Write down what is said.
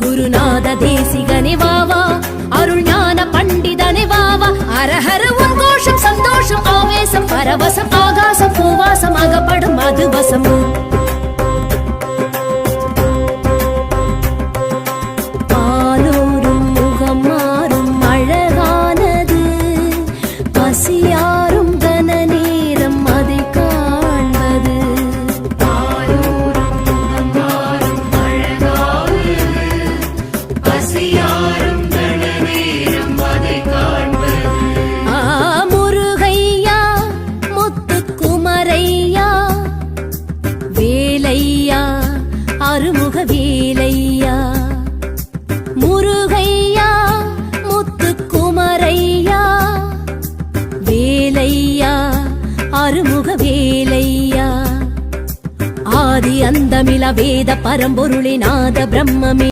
குருநாத தேசிகனே வாவா, அருள் ஞான பண்டிதனே வாவா. அரஹர உன் கோஷம் சந்தோஷம் ஆவேசம் பரவசம் ஆகாசம் பூவாசம் அகப்படும் மதுவசம். பாலோரும் முகம் மாறும் அழகானது, பசியாரும் கன நேரம் அதை காண்பது. பாலோரும் முகம் மாறும் அழகானது, பசியாரும் கன நேரம் அதை காண்பது. முருகையா முத்துக்குமரையா வேலையா அருமுக வேலையா. முருகையா முத்துக்குமரையா வேலையா அருமுக வேலையா. ஆதி அந்தமில வேத பரம்பொருளினாத பிரம்மமே